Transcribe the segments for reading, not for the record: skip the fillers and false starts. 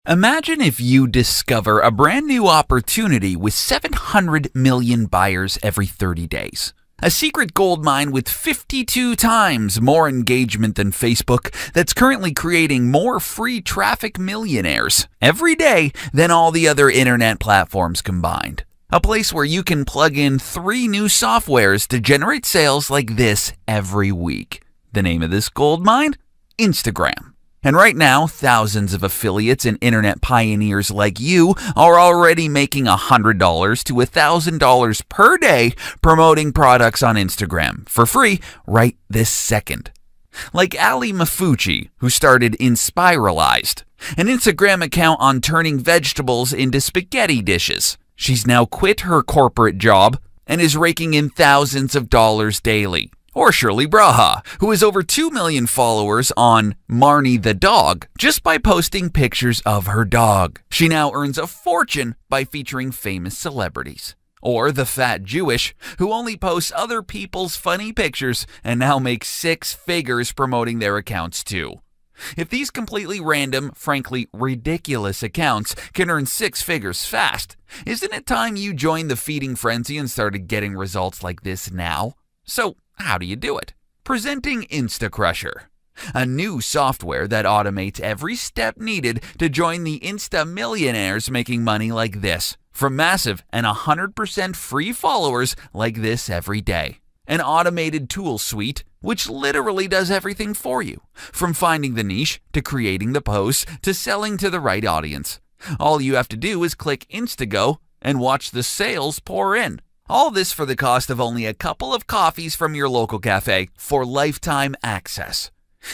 Imagine if you discover a brand new opportunity with 700 million buyers every 30 days. A secret gold mine with 52 times more engagement than Facebook that's currently creating more free traffic millionaires every day than all the other internet platforms combined. A place where you can plug in 3 new softwares to generate sales like this every week. The name of this gold mine? Instagram. And right now, thousands of affiliates and internet pioneers like you are already making $100 to $1,000 per day promoting products on Instagram for free right this second. Like Ali Mafucci, who started Inspiralized, an Instagram account on turning vegetables into spaghetti dishes. She's now quit her corporate job and is raking in thousands of dollars daily. Or Shirley Braha, who has over 2 million followers on Marnie the dog just by posting pictures of her dog. She now earns a fortune by featuring famous celebrities. Or the Fat Jewish, who only posts other people's funny pictures and now makes 6 figures promoting their accounts too. If these completely random, frankly ridiculous accounts can earn 6 figures fast, isn't it time you joined the feeding frenzy and started getting results like this now? So, how do you do it? Presenting InstaCrusher, a new software that automates every step needed to join the Insta millionaires making money like this, from massive and 100% free followers like this every day. An automated tool suite which literally does everything for you, from finding the niche to creating the posts to selling to the right audience. All you have to do is click Instago and watch the sales pour in. All this for the cost of only a couple of coffees from your local cafe for lifetime access.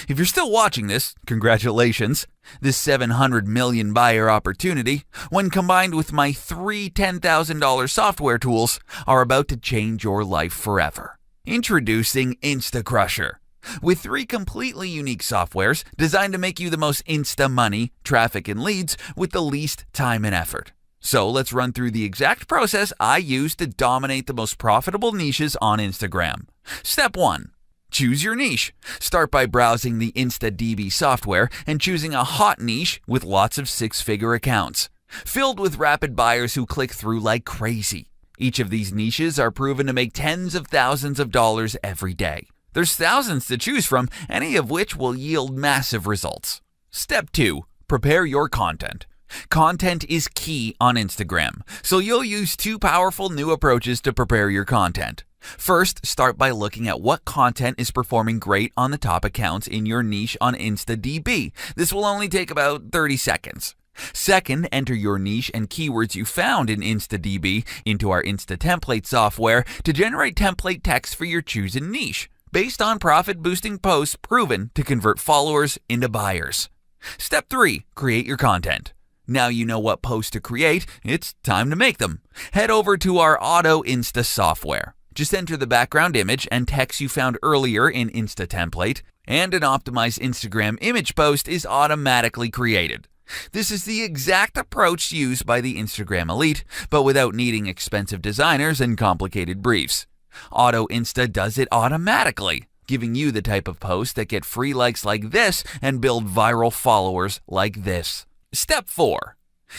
If you're still watching this, congratulations. This 700 million buyer opportunity, when combined with my 3 $10,000 software tools, are about to change your life forever. Introducing InstaCrusher. With 3 completely unique softwares designed to make you the most Insta money, traffic, and leads with the least time and effort. So let's run through the exact process I use to dominate the most profitable niches on Instagram. Step 1. Choose your niche. Start by browsing the InstaDB software and choosing a hot niche with lots of 6-figure accounts, filled with rapid buyers who click through like crazy. Each of these niches are proven to make tens of thousands of dollars every day. There's thousands to choose from, any of which will yield massive results. Step 2. Prepare your content. Content is key on Instagram, so you'll use 2 powerful new approaches to prepare your content. First, start by looking at what content is performing great on the top accounts in your niche on InstaDB. This will only take about 30 seconds. Second, enter your niche and keywords you found in InstaDB into our Insta Template software to generate template text for your chosen niche, based on profit-boosting posts proven to convert followers into buyers. Step 3. Create your content. Now you know what posts to create, it's time to make them. Head over to our Auto Insta software. Just enter the background image and text you found earlier in Insta Template, and an optimized Instagram image post is automatically created. This is the exact approach used by the Instagram elite, but without needing expensive designers and complicated briefs. Auto Insta does it automatically, giving you the type of posts that get free likes like this and build viral followers like this. Step 4.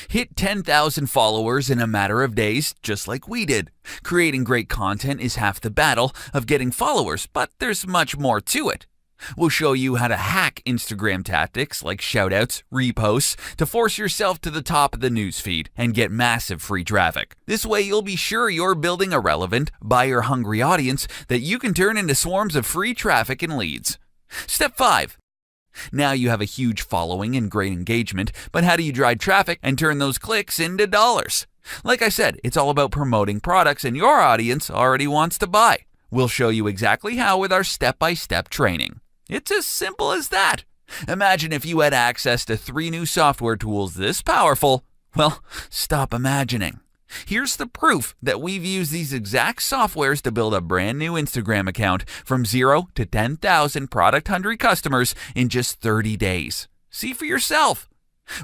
Hit 10,000 followers in a matter of days, just like we did. Creating great content is half the battle of getting followers, but there's much more to it. We'll show you how to hack Instagram tactics like shoutouts, reposts, to force yourself to the top of the newsfeed and get massive free traffic. This way you'll be sure you're building a relevant, buyer-hungry audience that you can turn into swarms of free traffic and leads. Step 5. Now you have a huge following and great engagement, but how do you drive traffic and turn those clicks into dollars? Like I said, it's all about promoting products and your audience already wants to buy. We'll show you exactly how with our step-by-step training. It's as simple as that. Imagine if you had access to 3 new software tools this powerful. Well, stop imagining. Here's the proof that we've used these exact softwares to build a brand new Instagram account from 0 to 10,000 product-hungry customers in just 30 days. See for yourself.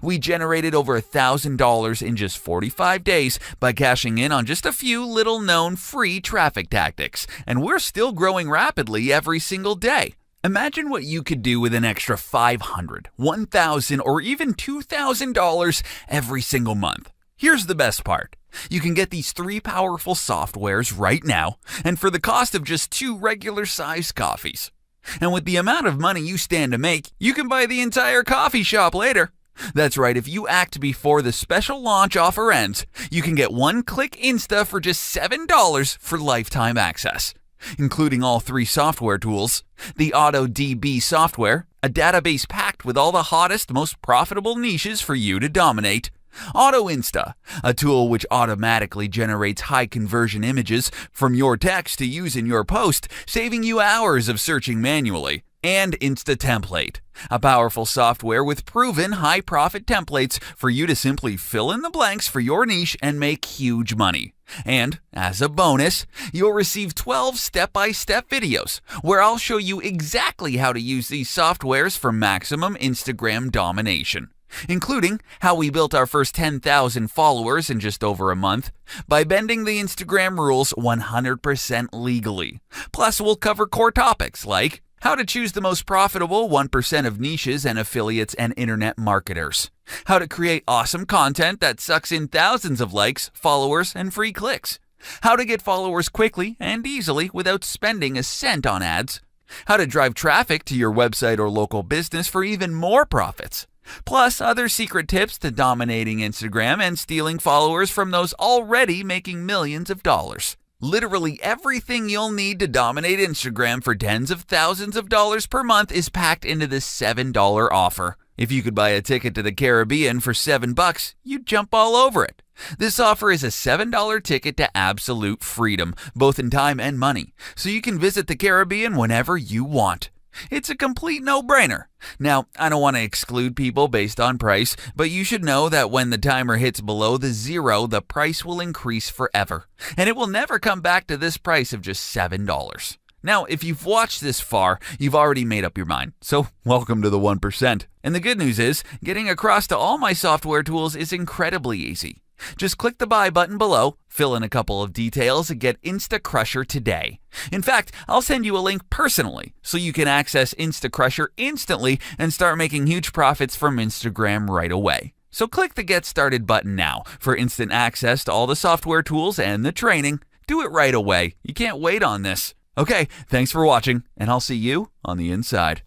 We generated over $1,000 in just 45 days by cashing in on just a few little-known free traffic tactics, and we're still growing rapidly every single day. Imagine what you could do with an extra $500, $1,000, or even $2,000 every single month. Here's the best part. You can get these 3 powerful softwares right now, and for the cost of just 2 regular-sized coffees. And with the amount of money you stand to make, you can buy the entire coffee shop later. That's right, if you act before the special launch offer ends, you can get one-click Insta for just $7 for lifetime access, including all 3 software tools, the AutoDB software, a database packed with all the hottest, most profitable niches for you to dominate, AutoInsta, a tool which automatically generates high-conversion images from your text to use in your post, saving you hours of searching manually, and InstaTemplate, a powerful software with proven high-profit templates for you to simply fill in the blanks for your niche and make huge money. And, as a bonus, you'll receive 12 step-by-step videos where I'll show you exactly how to use these softwares for maximum Instagram domination, including how we built our first 10,000 followers in just over a month by bending the Instagram rules 100% legally. Plus, we'll cover core topics like how to choose the most profitable 1% of niches and affiliates and internet marketers, how to create awesome content that sucks in thousands of likes, followers, and free clicks, how to get followers quickly and easily without spending a cent on ads, how to drive traffic to your website or local business for even more profits, plus other secret tips to dominating Instagram and stealing followers from those already making millions of dollars. Literally everything you'll need to dominate Instagram for tens of thousands of dollars per month is packed into this $7 offer. If you could buy a ticket to the Caribbean for $7, you'd jump all over it. This offer is a $7 ticket to absolute freedom, both in time and money, so you can visit the Caribbean whenever you want. It's a complete no-brainer. Now, I don't want to exclude people based on price, but you should know that when the timer hits below the 0, the price will increase forever, and it will never come back to this price of just $7. Now, if you've watched this far, you've already made up your mind, so welcome to the 1%. And the good news is, getting across to all my software tools is incredibly easy. Just click the buy button below, fill in a couple of details, and get InstaCrusher today. In fact, I'll send you a link personally so you can access InstaCrusher instantly and start making huge profits from Instagram right away. So click the Get Started button now for instant access to all the software tools and the training. Do it right away. You can't wait on this. Okay, thanks for watching, and I'll see you on the inside.